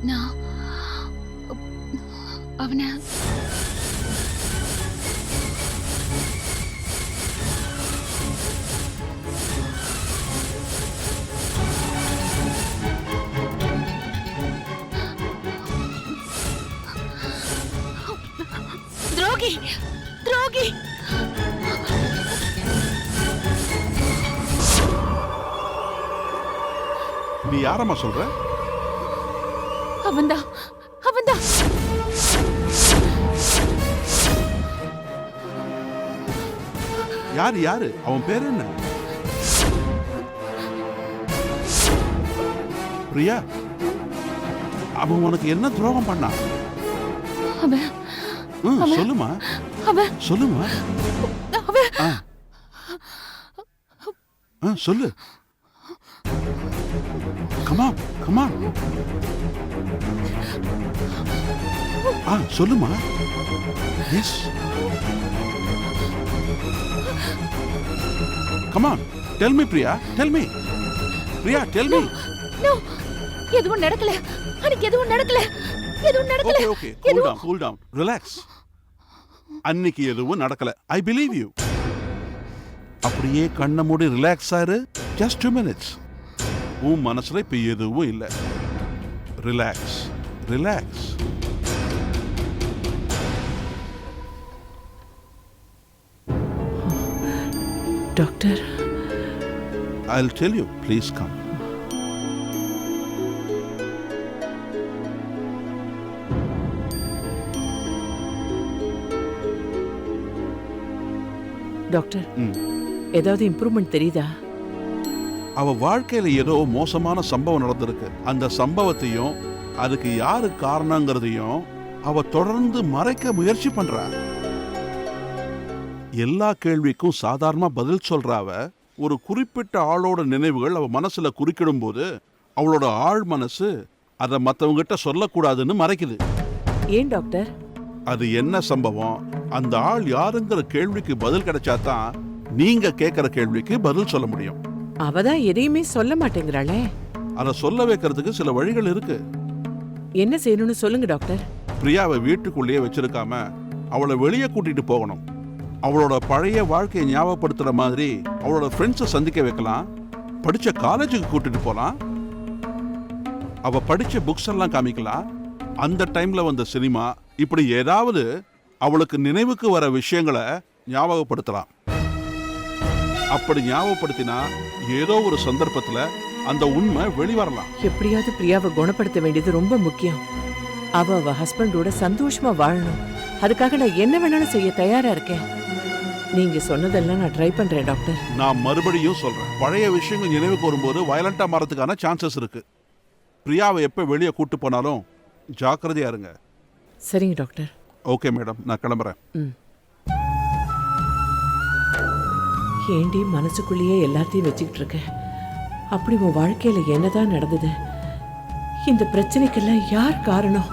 நான் அவனை துரோகி துரோகி நீ யாரம்மா சொல்ற? அவன்தான் அவன்தான். யாரு யாரு? அவன் பேர் என்ன? பிரியா, அவன் உனக்கு என்ன துரோகம் பண்ணான்? அவன் சொல்லுமா அவன் சொல்லுமா. சொல்லு. Come on come on. சொல்லுமா. Yes. Come on. Tell me Priya. Tell me. Priya tell me. No. எதுவும் நடக்கல. அன்னைக்கு எதுவும் நடக்கல. எதுவும் நடக்கல. Okay cool down relax. அன்னைக்கு எதுவும் நடக்கல. I believe you. அப்படியே கண்ணை மூடி ரிலாக்ஸ் ஆரு. Just 2 minutes. உன் மனசுல இப்ப எதுவும் இல்ல. Relax relax. Doctor, I'll tell you. Please come. Doctor, ஏதாவது இம்ப்ரூவ்மெண்ட் தெரியுதா? அவ வாழ்க்கையில ஏதோ மோசமான சம்பவம் நடந்திருக்கு. அந்த சம்பவத்தையும் அதுக்கு யாரு காரணங்கிறதையும் அவ தொடர்ந்து மறைக்க முயற்சி பண்றா. எல்லா கேள்விக்கும் சாதாரணமா பதில் சொல்றாவ ஒரு குறிப்பிட்ட ஆளோட நினைவுகள் அவ மனசுல குறுக்கிடும் போது அவளோட ஆழ் மனசு அதை மற்றவங்க கிட்ட சொல்லக்கூடாதுன்னு மறைக்குது. ஏன் டாக்டர்? அது என்ன சம்பவம், அந்த ஆள் யாருங்கிற கேள்விக்கு பதில் கிடைச்சாதான் நீங்க கேட்கிற கேள்விக்கு பதில் சொல்ல முடியும். அவதான் எதையுமே சொல்ல மாட்டேங்கிறாளே. அதை சொல்ல வைக்கிறதுக்கு சில வழிகள் இருக்கு. என்ன செய்யணும்னு சொல்லுங்க டாக்டர். பிரியாவை வீட்டுக்குள்ளேயே வச்சிருக்காம அவளை வெளியே கூட்டிட்டு போகணும். அவளோட பழைய வாழ்க்கையை ஞாபகப்படுத்துற மாதிரி அவளோட ஃப்ரெண்ட்ஸை சந்திக்க வைக்கலாம். படிச்ச காலேஜுக்கு கூட்டிட்டு போலாம். அவ படிச்ச புக்ஸ் எல்லாம் காமிக்கலாம். அந்த டைம்ல வந்த சினிமா, இப்படி ஏதாவது அவளுக்கு நினைவுக்கு வர விஷயங்களை ஞாபகப்படுத்தலாம். அப்படி ஞாபகப்படுத்தினா ஏதோ ஒரு சந்தர்ப்பத்துல அந்த உண்மை வெளிவரலாம். எப்படியாவது பிரியாவை குணப்படுத்த வேண்டியது ரொம்ப முக்கியம். அவ ஹஸ்பண்டோட சந்தோஷமா வாழணும். அதுக்காக நான் என்ன வேணாலும் செய்ய தயாரா இருக்கேன். நீங்க சொன்னதெல்லாம் நான் ட்ரை பண்றேன் டாக்டர். நான் மறுபடியும் சொல்றேன், பழைய விஷயங்கள் நினைவுக்கு வரும்போது வயலண்டா மாறதுக்கான சான்சஸ் இருக்கு. பிரியாவை எப்ப வெளியே கூட்டு போனாலும் ஜாக்கிரதையா இருங்க. சரிங்க டாக்டர். ஓகே மேடம், நான் கிளம்புறேன். ஏண்டி மனசுக்குள்ளேயே எல்லாத்தையும் வச்சுக்கிட்டு இருக்க? அப்படி உன் வாழ்க்கையில என்னதான் நடந்தது? இந்த பிரச்சனைக்கெல்லாம் யார் காரணம்?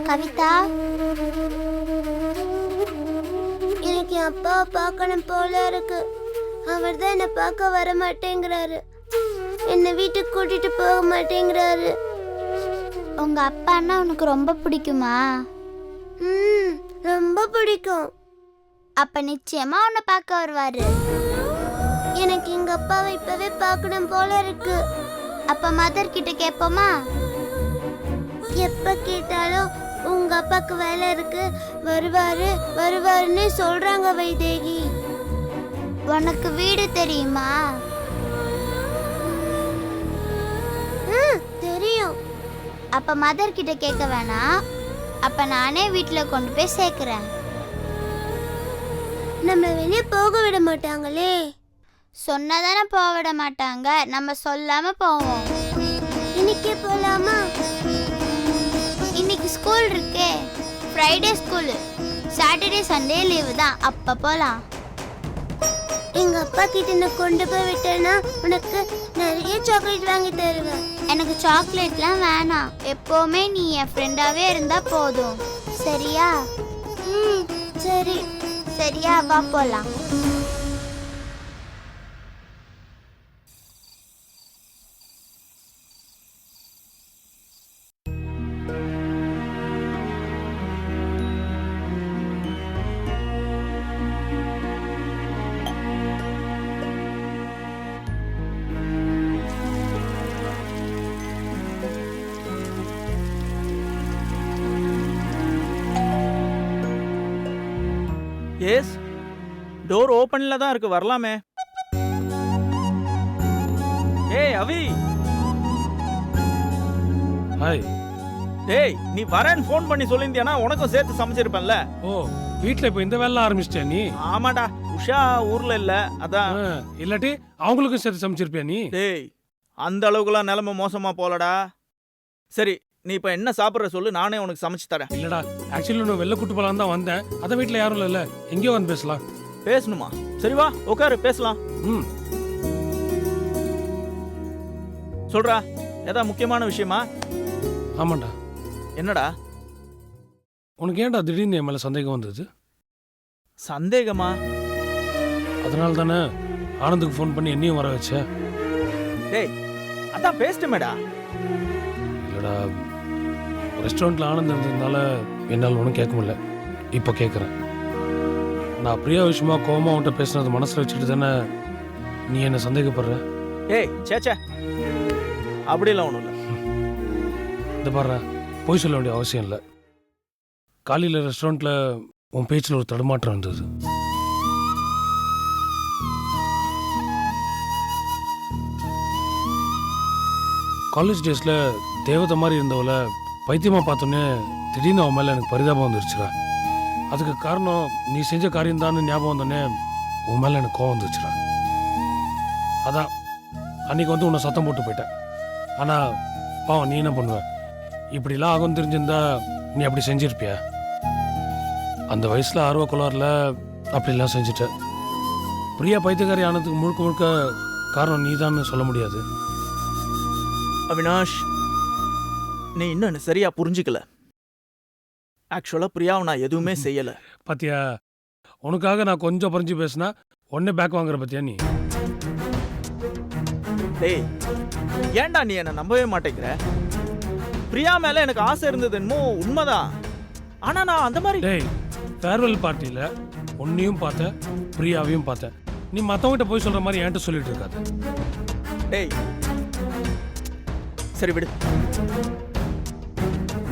கவிதா, எனக்கு என் அப்பாவை பார்க்கணும் போல இருக்கு. அவர் தான் என்னை பார்க்க வர மாட்டேங்கிறாரு. என்னை வீட்டுக்கு கூட்டிட்டு போக மாட்டேங்கிறாரு. உங்க அப்பான்னா உனக்கு ரொம்ப பிடிக்குமா? ரொம்ப பிடிக்கும். அப்ப நிச்சயமா உன்னை பார்க்க வருவாரு. எனக்கு எங்க அப்பாவை இப்பவே பார்க்கணும் போல இருக்கு. அப்ப மதர் கிட்ட கேட்போமா? எப்ப கேட்டாலும் உங்க அப்பாக்கு வேலை இருக்கு, வருவாரு வருவாருன்னு சொல்றாங்க வைதேகி. உனக்கு வீடு தெரியுமா? தெரியும். அப்ப மதர் கிட்ட கேட்க வேணாம். அப்ப நானே வீட்டுல கொண்டு போய் சேர்க்கிறேன். நம்ம வெளியே போக விட மாட்டாங்களே. சொன்னதானே போக விட மாட்டாங்க. நம்ம சொல்லாம போவோம். இன்னைக்கே போலாமா? இன்னைக்கு ஸ்கூல் இருக்கே. Friday school, Saturday Sunday leave தான். அப்ப போலாம். எங்க அப்பா கிட்ட நான் கொண்டு போய் விட்டேன்னா உனக்கு நிறைய சாக்லேட் வாங்கி தருவேன். எனக்கு சாக்லேட்லாம் வேணாம். எப்பவுமே நீ என் ஃப்ரெண்டாவே இருந்தா போதும். சரியா? சரி. சரியா, வா போலாம். எஸ், டோர் ஓபன்ல தான் இருக்கு, வரலாமே. ஏய் அவி, ஹாய். டேய் நீ வரேன்னு ஃபோன் பண்ணி சொல்லியிருந்தியானா உனக்கும் சேர்த்து சமைச்சிருப்பேன்ல. ஓ, வீட்ல இப்ப இந்த வேலை ஆரம்பிச்சிட்டியா நீ? ஆமாடா, உஷா ஊர்ல இல்ல, அதான். இல்லாட்டி அவங்களுக்கும் சேர்த்து சமைச்சிருப்பியா நீ? டேய் அந்த அளவுக்குலாம் நிலைமை மோசமா போலடா. சரி நீ இப்ப என்ன சாப்பிட்ற சொல்லு, நானே உனக்கு சமைச்சு தரேன். இல்லடா, ஆக்சுவலி நான் வெளில கூட்டு போலாம் தான் வந்தேன். அத வீட்ல யாரும் இல்ல, எங்கேயோ வந்து பேசலாம். பேசணுமா? சரி வா உட்காரு, பேசலாம். ம், சொல்றா, ஏதா முக்கியமான விஷயமா? ஆமாண்டா. என்னடா உனக்கு ஏன்டா திடீர்னு என் மேல சந்தேகம் வந்தது? சந்தேகமா? அதனால தானே ஆனந்துக்கு ஃபோன் பண்ணி என்னையும் வர வச்ச. டேய் அதான் பேசிட்டமேடா. இல்லடா, ரெஸ்டாரண்ட்ல ஆனந்த் இருந்ததுனால என்னால் ஒன்றும் கேட்க முடியல. இப்போ கேட்குறேன். நான் பிரியா விஷயமா கோவமா உன்கிட்ட பேசினது மனசுல வச்சுட்டு தானே நீ என்ன சந்தேகப்படுற? ஏய் சேச்சே, அப்படிலாம் ஒன்றும் இல்லை. இந்த பாரு, போய் சொல்ல வேண்டிய அவசியம் இல்லை. காலையில் ரெஸ்டாரண்ட்ல உன் பேச்சில் ஒரு தடுமாற்றம் இருந்தது. காலேஜ் டேஸ்ல தேவதை மாதிரி இருந்தவள பைத்தியமா பார்த்தோன்னே திடீர்னு அவன் மேல எனக்கு பரிதாபம் வந்துருச்சுடா. அதுக்கு காரணம் நீ செஞ்ச காரியம் தான் ஞாபகம் வந்தோடனே உன் மேல எனக்கு கோவம் வந்துருச்சுடா. அதான் அன்னைக்கு வந்து உன்னை சத்தம் போட்டு போயிட்டேன். ஆனா பாவம், நீ என்ன பண்ணுவ? இப்படிலாம் ஆகும் தெரிஞ்சிருந்தா நீ அப்படி செஞ்சிருப்பியா? அந்த வயசுல ஆர்வ கோளாறுல அப்படிலாம் செஞ்சுட்ட. பிரியா பைத்தியக்காரி ஆனதுக்கு முழுக்க முழுக்க காரணம் நீதான்னு சொல்ல முடியாது. அவினாஷ், நீ இன்னும் என்ன சரியா புரிஞ்சுக்கல. ஆக்சுவலா பிரியாவை நான் எதுவுமே செய்யல. பாத்தியா, உனக்காக நான் கொஞ்சம் பறிஞ்சு பேசினா உடனே பேக் வாங்குற பத்தியா நீ? டேய் ஏன்டா நீ என்ன நம்பவே மாட்டேங்கிற? பிரியா மேல எனக்கு ஆசை இருந்தது என்னமோ உண்மைதான். ஆனா நான் அந்த மாதிரி. டேய், ஃபேர்வெல் பார்ட்டியில உன்னையும் பார்த்தேன், பிரியாவையும் பார்த்தேன். நீ மத்தவங்கிட்ட போய் சொல்ற மாதிரி என்கிட்ட சொல்லிட்டு இருக்காது. டேய் சரி விடு.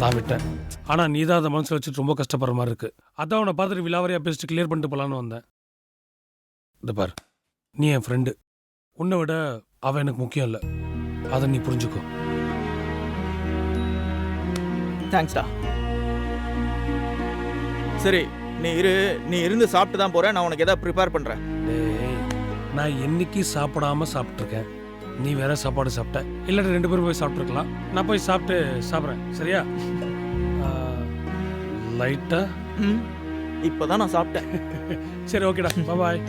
நான் விட்டேன். ஆனா நீ தான் அதை மனசுல வச்சுட்டு ரொம்ப கஷ்டப்படுற மாதிரி இருக்கு. அதான் உன்னை பார்த்துட்டு விலாவரியா பேசிட்டு கிளியர் பண்ணிட்டு போலான்னு வந்தேன். இந்த பார், நீ என் ஃப்ரெண்டு. உன்னை விட அவ எனக்கு முக்கியம் இல்லை. அதை நீ புரிஞ்சுக்கோ. தேங்க்ஸ்டா. சரி நீ இருந்து சாப்பிட்டு தான் போற. நான் உனக்கு ஏதாவது ப்ரிப்பேர் பண்றேன். டேய், நான் என்னைக்கு சாப்பிடாம சாப்பிட்ருக்கேன். நீ வேற சாப்பாடு சாப்பிட்ட, இல்லாட்டி 2 பேரும் போய் சாப்பிட்ருக்கலாம். நான் போய் சாப்பிட்றேன், சரியா? லைட்டா. இப்பதான் நான் சாப்பிட்டேன். சரி, ஓகேடா, பாய்.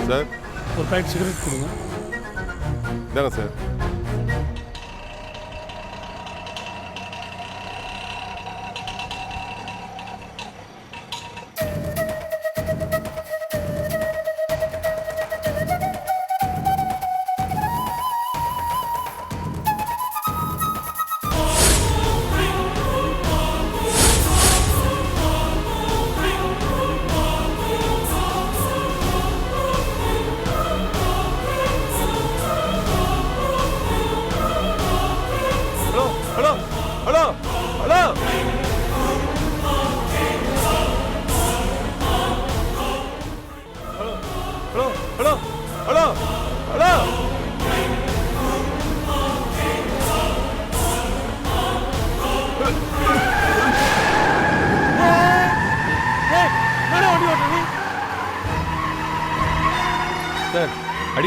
சார், ஒரு பேக்கெட் சிகரெட் கொடுங்க. இதாங்க சார்.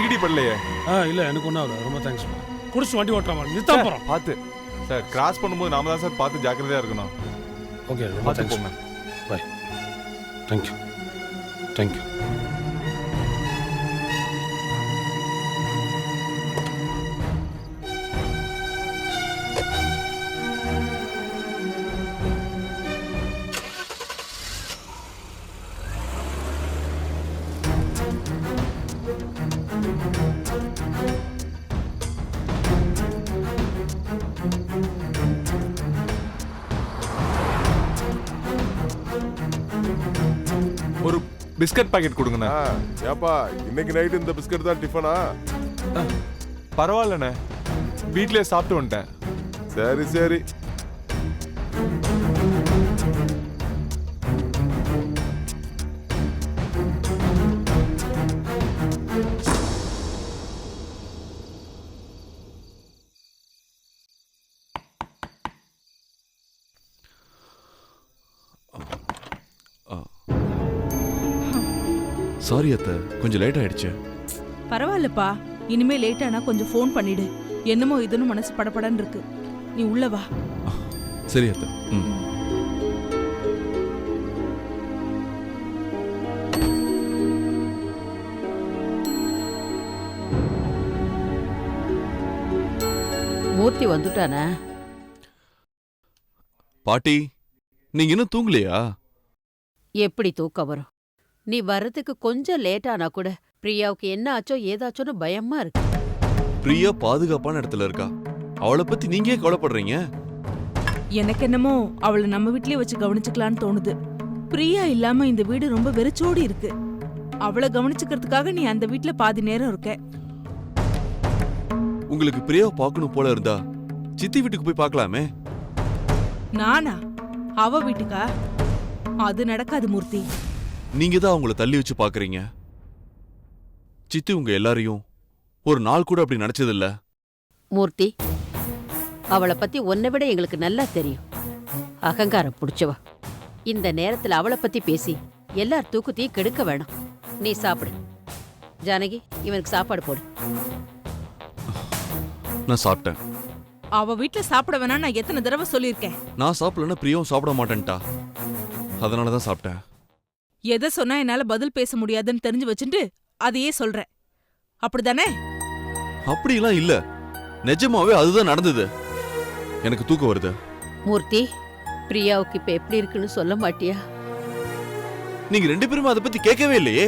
கிடி படலையே. இல்ல எனக்கு ஒன்றும் ஆகுது. ரொம்ப தேங்க்ஸ்ப்பா. குடிச்சு வண்டி ஓட்டுறாமா நிறுத்தா போகிறோம். பார்த்து சார், கிராஸ் பண்ணும்போது நாம தான் சார் பார்த்து ஜாக்கிரதையா இருக்கணும். ஓகே ரொம்ப பார்த்து தேங்க்ஸ். போங்க. பாய். தேங்க்யூ. தேங்க்யூ. ஒரு பிஸ்கட் பாக்கெட் கொடுங்கண்ணா. ஏப்பா இன்னைக்கு நைட் இந்த பிஸ்கட் தான் டிஃபனா? பரவாயில்லண்ணே, வீட்லயே சாப்பிட்டு வந்துட்டேன். சரி சரி. சாரி அத்தை, கொஞ்சம் லேட் ஆயிடுச்சு. பரவாயில்லப்பா, இனிமே லேட் ஆனா கொஞ்சம் ஃபோன் பண்ணிடு. என்னமோ இதுன்னு மனசு படபடன்னு இருக்கு. நீ உள்ள வா. சரி அத்தை. ம். மூர்த்தி வந்துட்டானே? பாட்டி, நீங்க இன்னும் தூங்கலையா? எப்படி தூக்கம் வரும்? நீ வர்றதுக்கு கொஞ்சம் லேட் ஆனா கூட பிரியாவுக்கு என்ன ஆச்சோ ஏதாச்சோன்னு பயமா இருக்கு. பிரியா பாதுகாப்பான இடத்துல இருக்கா. அவளை பத்தி நீங்க ஏன் கவலைப்படுறீங்க? எனக்கு என்னமோ அவளை நம்ம வீட்லயே வச்சு கவனிச்சுக்கலான்னு தோணுது. பிரியா இல்லாம இந்த வீடு ரொம்ப வெறிச்சோடி இருக்கு. அவளை கவனிச்சுக்கிறதுக்காக நீ அந்த வீட்ல பாதி நேரம் இருக்க. உங்களுக்கு பிரியாவை பார்க்கணும் போல இருந்தா சித்தி வீட்டுக்கு போய் பார்க்கலாமே. நானா? அவ வீட்டுக்கா? அது நடக்காது மூர்த்தி. நீங்க தான் அவங்கள தள்ளி வச்சு பாக்குறீங்க. சித்தி உங்க எல்லாரையும் ஒரு நாள் கூட அப்படி நினைச்சதில்ல. மூர்த்தி, அவளை பத்தி உன்னை விட எங்களுக்கு நல்லா தெரியும். அகங்காரம் புடிச்சவ. இந்த நேரத்துல அவளை பத்தி பேசி எல்லார் தூக்கத்தையும் கெடுக்க வேணாம். நீ சாப்பிடு. ஜானகி, இவனுக்கு சாப்பாடு போடு. நான் சாப்பிட்டேன். அவ வீட்ல சாப்பிட வேணா நான் எத்தனை தடவை சொல்லியிருக்கேன். நான் சாப்பிடலன்னா பிரியாவும் சாப்பிட மாட்டேன்ட்டா. அதனாலதான் சாப்பிட்டேன். எதை சொன்னா என்னால பதில் பேச முடியாதுன்னு தெரிஞ்சு வச்சுட்டு அதையே சொல்றேன். அப்படிதானே? அப்படிலாம் இல்ல, நிஜமாவே அதுதான் நடந்தது. எனக்கு தூக்கம் வருது. மூர்த்தி, பிரியாவுக்கு இப்ப எப்படி இருக்குன்னு சொல்ல மாட்டியா? நீங்க ரெண்டு பேரும் அதை பத்தி கேட்கவே இல்லையே.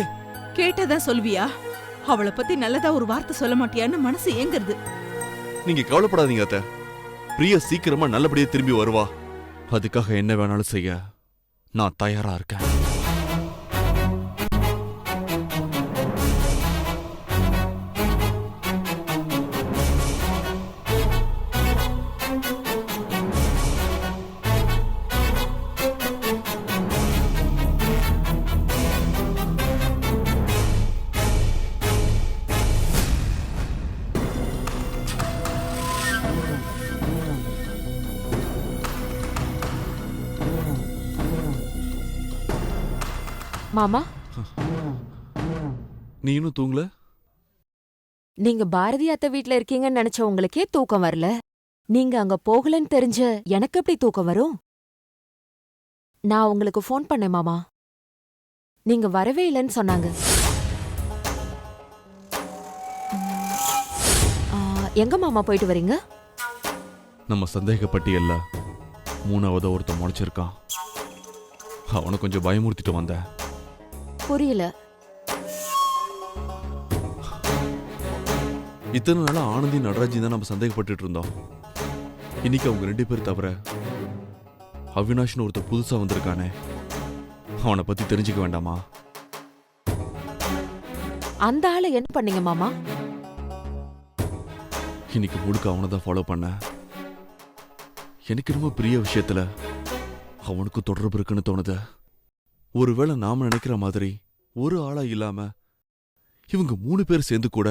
கேட்டதான் சொல்வியா? அவளை பத்தி நல்லதா ஒரு வார்த்தை சொல்ல மாட்டியான்னு மனசு ஏங்குறது. நீங்க கவலைப்படாதீங்க அத்தை. பிரியா சீக்கிரமா நல்லபடியா திரும்பி வருவா. அதுக்காக என்ன வேணாலும் செய்ய நான் தயாரா இருக்கேன். மாமா, நீ இன்னும் தூங்கல? நீங்க பாரதி அத்தை வீட்ல இருக்கீங்கன்னு நினைச்ச உங்களுக்கே தூக்கம் வரல. நீங்க அங்க போகலன்னு தெரிஞ்ச எனக்கு எப்படி தூக்கம் வரும்? நான் உங்களுக்கு ஃபோன் பண்ணேன் மாமா. நீங்க வரவே இல்லைன்னு சொன்னாங்க. எங்க மாமா போயிட்டு வரீங்க? நம்ம சந்தேக பட்டியல்ல மூணாவது ஒருத்தன் முளைச்சிருக்கான். அவனை கொஞ்சம் பயமுறுத்திட்டு வந்தேன். புரியல. இத்தனை நாளா ஆனந்தி நடராஜி தான் நம்ம சந்தேகப்பட்டு இருந்தோம். இன்னைக்கு அவங்க ரெண்டு பேர் தவிர அவினாஷ்னு ஒருத்தர் புதுசா வந்திருக்கானே, அவனை பத்தி தெரிஞ்சுக்க வேண்டாமா? அந்த ஆளை என்ன பண்ணீங்க மாமா? இன்னைக்கு முழுக்க அவனை தான் ஃபாலோ பண்ண. எனக்கு ரொம்ப பெரிய விஷயத்துல அவனுக்கு தொடர்பு இருக்குன்னு தோணுது. ஒருவேளை நாம நினைக்கிற மாதிரி ஒரு ஆளா இல்லாம இவங்க 3 பேர் சேர்ந்து கூட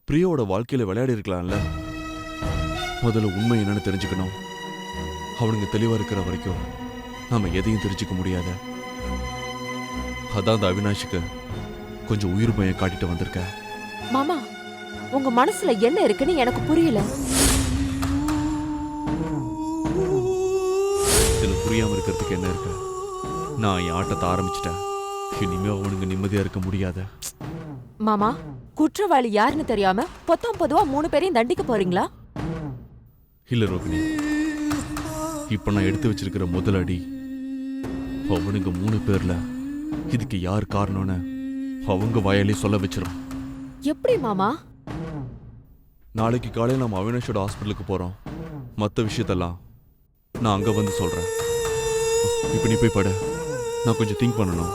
பிரியாவோட வாழ்க்கையில விளையாடி இருக்கலாம்ல. முதல்ல உண்மை என்னன்னு தெரிஞ்சுக்கணும். அவனுங்க தெளிவா இருக்கிற வரைக்கும் நாம எதையும் தெரிஞ்சுக்க முடியாத. அதான் அந்த அவினாஷுக்கு கொஞ்சம் உயிர் பயம் காட்டிட்டு வந்திருக்க. மாமா உங்க மனசுல என்ன இருக்குன்னு எனக்கு புரியல. இதுல புரியாம இருக்கிறதுக்கு என்ன இருக்கு? நான் என் ஆட்டத்தை ஆரம்பிச்சிட்டேன். இனிமே அவனுங்க நிம்மதியா இருக்க முடியாத. மாமா குற்றவாளி யாருன்னு தெரியாம பொதுவா 3 பேரையும் தண்டிக்க போறீங்களா? இல்ல ரோகிணி, இப்ப நான் எடுத்து வச்சிருக்கிற முதல் அடி அவனுங்க 3 பேர்ல இதுக்கு யார் காரணம்னு அவங்க வாயாலே சொல்ல வச்சிரும். எப்படி மாமா? நாளைக்கு காலையில் நம்ம அவினாஷோட ஹாஸ்பிட்டலுக்கு போறோம். மற்ற விஷயத்தெல்லாம் நான் அங்க வந்து சொல்றேன். இப்ப நீ போய் படு, நான் கொஞ்சம் திங்க் பண்ணணும்.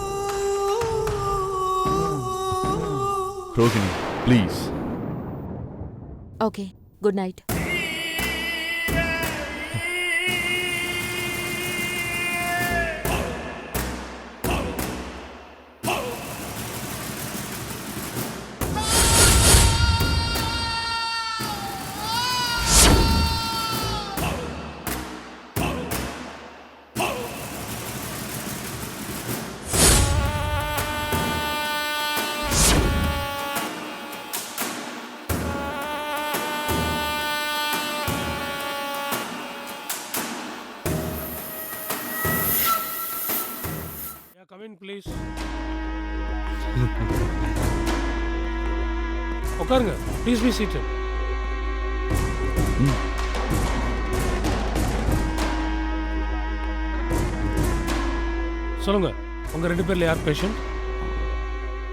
Rohini please. Okay, good night. Come in, please. உட்காருங்க. Please be seated. சொல்லுங்க, உங்க 2 பேர்ல யார் பேஷண்ட்?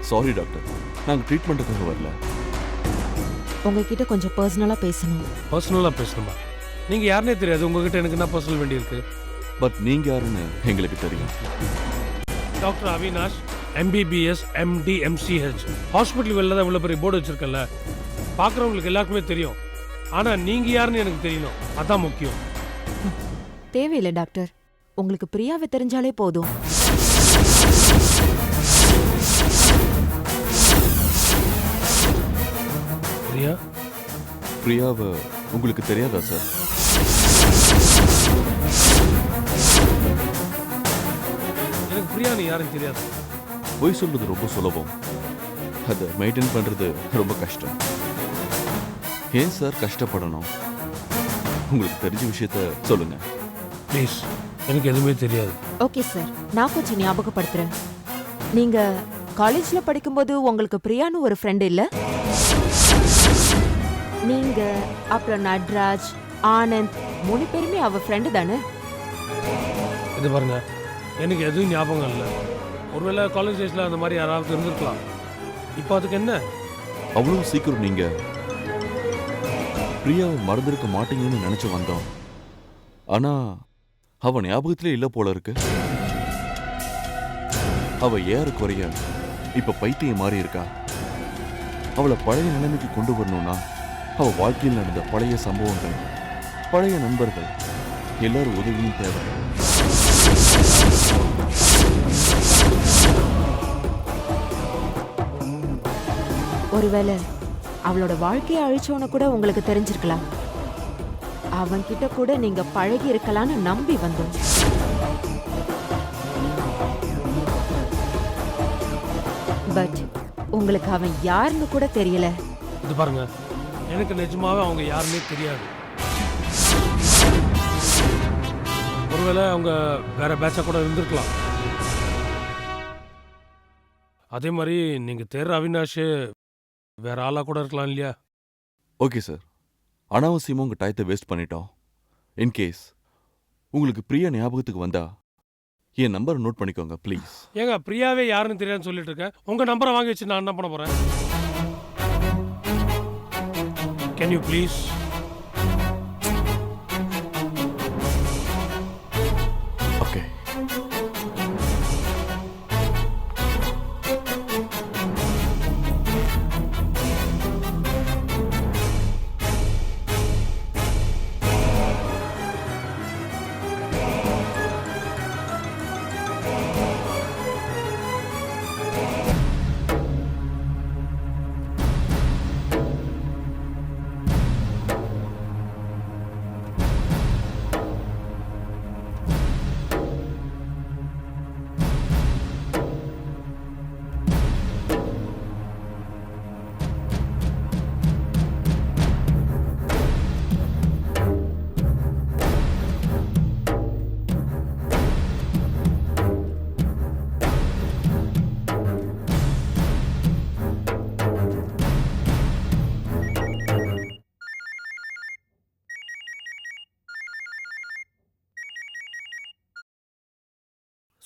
சாரி டாக்டர், நாங்கள் ட்ரீட்மெண்ட்டுக்காக வரல. உங்ககிட்ட கொஞ்சம் பர்சனலா பேசணும். பர்சனலா பேசணுமா? நீங்க யாருன்னே தெரியாது, உங்ககிட்ட எனக்கு என்ன பர்சனல் வேண்டியிருக்கு? பட் நீங்க யாருன்னு எங்களுக்கு தெரியும். Doctor Avinash, MBBS MD MCH. Hospital வெளில தான் இவ்வளோ பெரிய போர்டு வச்சிருக்கல, பார்க்குறவங்களுக்கு எல்லாருக்குமே தெரியும். ஆனால் நீங்கள் யாருன்னு எனக்கு தெரியணும், அதான் முக்கியம். தேவையில்லை டாக்டர், உங்களுக்கு பிரியாவை தெரிஞ்சாலே போதும். பிரியா? பிரியாவை உங்களுக்கு தெரியாதா சார்? எனக்கு பிரியாணி யாரும் தெரியாது. பொய் சொல்றது ரொம்ப சுலபம், அதை மெயின்டைன் பண்றது ரொம்ப கஷ்டம். ஏன் சார் கஷ்டப்படணும்? உங்களுக்கு தெரிஞ்ச விஷயத்த சொல்லுங்க ப்ளீஸ். எனக்கு எதுவுமே தெரியாது. ஓகே சார், நான் கொஞ்சம் ஞாபகப்படுத்துறேன். நீங்க காலேஜ்ல படிக்கும்போது உங்களுக்கு பிரியான்னு ஒரு ஃப்ரெண்ட் இல்ல? நீங்க அப்புறம் நட்ராஜ், ஆனந்த் 3 பேருமே அவ ஃப்ரெண்டு தானே? இது பாருங்க, எனக்கு எதுவும் ஞாபகம் இல்லை. ஒருவேளை காலேஜ் டேஸ்ல அந்த மாதிரி யாராவது இருந்திருக்கலாம். இப்போ அதுக்கு என்ன? அவ்வளவு சீக்கிரம் நீங்க பிரியாவை மறந்திருக்க மாட்டீங்கன்னு நினைச்சு வந்தோம். ஆனா அவ ஞாபகத்திலே இல்ல போல இருக்கு. அவ ஏறக்குறைய இப்ப பைத்தியம் மாறி இருக்கா. அவளை பழைய நிலைமைக்கு கொண்டு வரணும்னா அவ வாழ்க்கையில் நடந்த பழைய சம்பவங்கள், பழைய நண்பர்கள், எல்லாரும் உதவியும் தேவை. ஒருவேளை அவளோட வாழ்க்கையை அழிச்சவன கூட உங்களுக்கு தெரிஞ்சிருக்கலாம். அவன்கிட்ட கூட நீங்க பழகி இருக்கலாம்னு நம்பி வந்தோம். பட் உங்களுக்கு அவன் யாருன்னு கூட தெரியல. இது பாருங்க, எனக்கு நிஜமாவே அவங்க யாருன்னே தெரியாது. ஒருவேளை அவங்க வேற பேட்சா கூட இருந்திருக்கலாம். அதே மாதிரி நீங்க தேர்ற அவினாஷ் வேற ஆளா கூட இருக்கலாம் இல்லையா? ஓகே சார், அனாவசியமாக உங்கள் டயத்தை வேஸ்ட் பண்ணிட்டோம். இன்கேஸ் உங்களுக்கு பிரியா ஞாபகத்துக்கு வந்தா என் நம்பரை நோட் பண்ணிக்கோங்க ப்ளீஸ். ஏங்க, பிரியாவே யாருன்னு தெரியாதுன்னு சொல்லிட்டு இருக்கேன். உங்க நம்பரை வாங்கி வச்சு நான் என்ன பண்ண போறேன்? Can you please? ஓகே.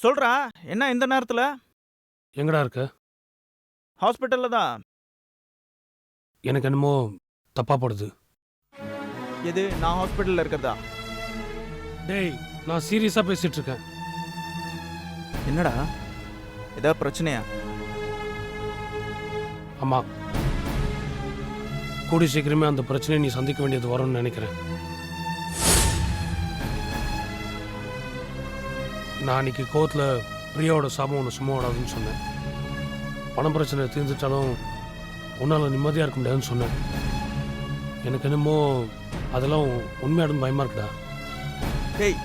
சொல்றா, என்ன இந்த நேரத்துல? எங்கடா இருக்க? ஹாஸ்பிட்டல்ல தான். எனக்கு என்னமோ தப்பா படுது. எது, நான் ஹாஸ்பிட்டல்ல இருக்கதா? டேய், நான் சீரியஸா பேசிட்டு இருக்கேன். என்னடா, ஏதாவது பிரச்சனையா? ஆமா, கூடி சீக்கிரமே அந்த பிரச்சனையை நீ சந்திக்க வேண்டியது வரும்னு நினைக்கிறேன். நான் அன்னைக்கு கோவத்துல பிரியாவோட சாபம் ஒன்று சும்மா விடாதுன்னு சொன்னேன். பணம் பிரச்சனை தீர்ந்துட்டாலும் உன்னால நிம்மதியா இருக்க முடியாதுன்னு சொன்னேன். எனக்கு என்னமோ அதெல்லாம் உண்மையாடும் பயமா இருக்குடா. டேய்,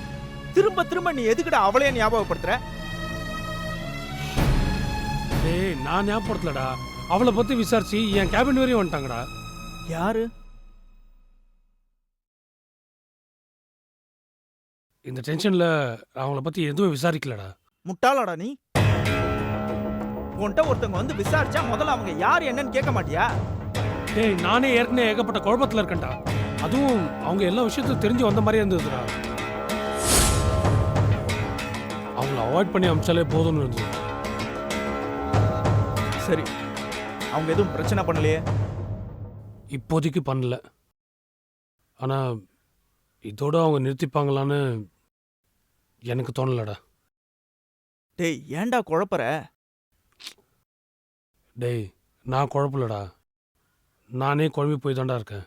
திரும்ப திரும்ப நீ எதுக்குடா அவளையே ஞாபகப்படுத்துற? டேய், நான் ஞாபகப்படுத்தலடா. அவளை பத்தி விசாரிச்சு என் கேபின் வரையும் வந்துட்டாங்கடா. யாரு? இந்த டென்ஷன்ல அவங்கள பத்தி எதுவும் விசாரிக்கலடா. முட்டாளாடா நீ. உன்கிட்ட ஒருத்தவங்க வந்து விசாரிச்சா முதல்ல அவங்க யார் என்னன்னு கேட்க மாட்டியா? டேய், நானே ஏற்கனவே ஏகப்பட்ட குழப்பத்துல இருக்கேன்டா. அதுவும் அவங்க எல்லா விஷயத்தையும் தெரிஞ்சு வந்த மாதிரியே இருந்ததுடா. அவங்கள அவாய்ட் பண்ணி அமிச்சாலே போதும்னு இருந்தது. சரி, அவங்க எதுவும் பிரச்சனை பண்ணலையே? இப்போதைக்கு பண்ணல. ஆனா இதோட அவங்க நிறுத்திப்பாங்களான்னு எனக்கு தோணலடா. டேய், ஏன்டா குழப்பற? டேய், நான் குழப்பலடா. நானே குழம்பி போய் தான்டா இருக்கேன்.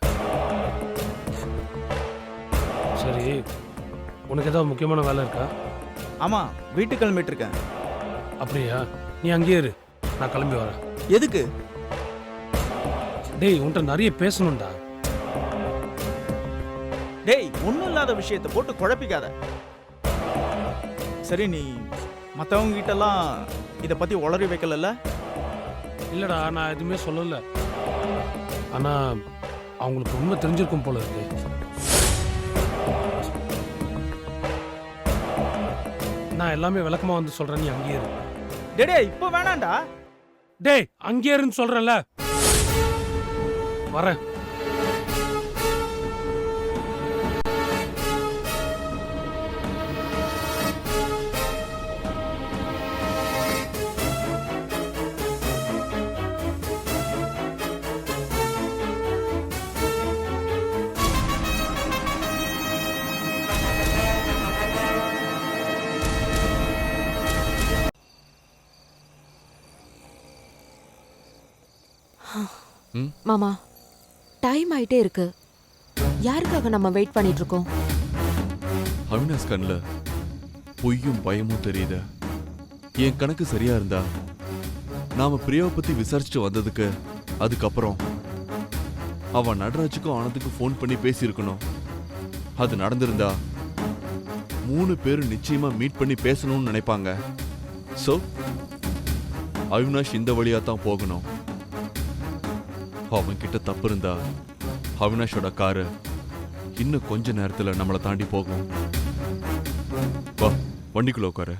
சரி, உனக்கு ஏதாவது முக்கியமான வேலை இருக்கா? ஆமா, வீட்டுக்கு கிளம்பிட்டு இருக்கேன். அப்படியா? நீ அங்கேயே இரு, நான் கிளம்பி வரேன். எதுக்கு? டேய், உன்கிட்ட நிறைய பேசணும்டா. டேய், ஒண்ணும் இல்லாத விஷயத்தை போட்டு குழப்பிக்காத. சரி, நீ மற்றவங்க கிட்டலாம் இதை பத்தி உளறி வைக்கலல்ல? இல்லடா, நான் எதுவுமே சொல்லல. ஆனா அவங்களுக்கு உண்மை தெரிஞ்சிருக்கும் போல இருக்கு. நான் எல்லாமே விளக்கமா வந்து சொல்றேன், நீ அங்கேயே இரு. டேய், இப்போ வேணாண்டா. டேய், அங்கேயே இருன்னு சொல்றேன்ல. வரேன். மாமா, டைம் ஆயிட்டே இருக்கு. யாருக்காக நம்ம வெயிட் பண்ணிட்டு இருக்கோம்? அவினாஷ் கண்ணுல பொய்யும் பயமும் தெரியுது. என் கணக்கு சரியா இருந்தா நாம பிரியாவை பத்தி விசாரிச்சுட்டு வந்ததுக்கு அதுக்கப்புறம் அவன் நடராஜுக்கும் ஆனந்துக்கும் ஃபோன் பண்ணி பேசியிருக்கணும். அது நடந்திருந்தா 3 பேரும் நிச்சயமா மீட் பண்ணி பேசணும்னு நினைப்பாங்க. சோ அவினாஷ் இந்த வழியா தான் போகணும். அவன் கிட்ட தப்பு இருந்தா அவினாஷோட காரு இன்னும் கொஞ்ச நேரத்துல நம்மளை தாண்டி போகும். வா, வண்டிக்குள்ள உட்காரு.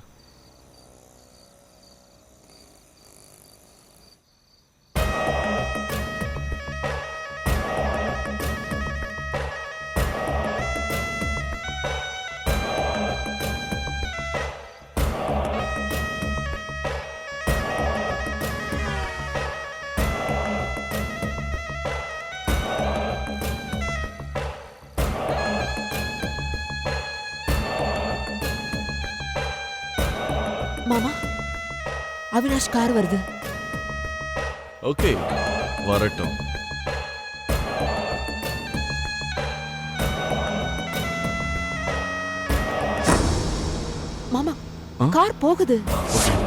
மாமா, அவினாஷ் கார் வருது. ஓகே, வரட்டும். மாமா, கார் போகுது. ஓகே.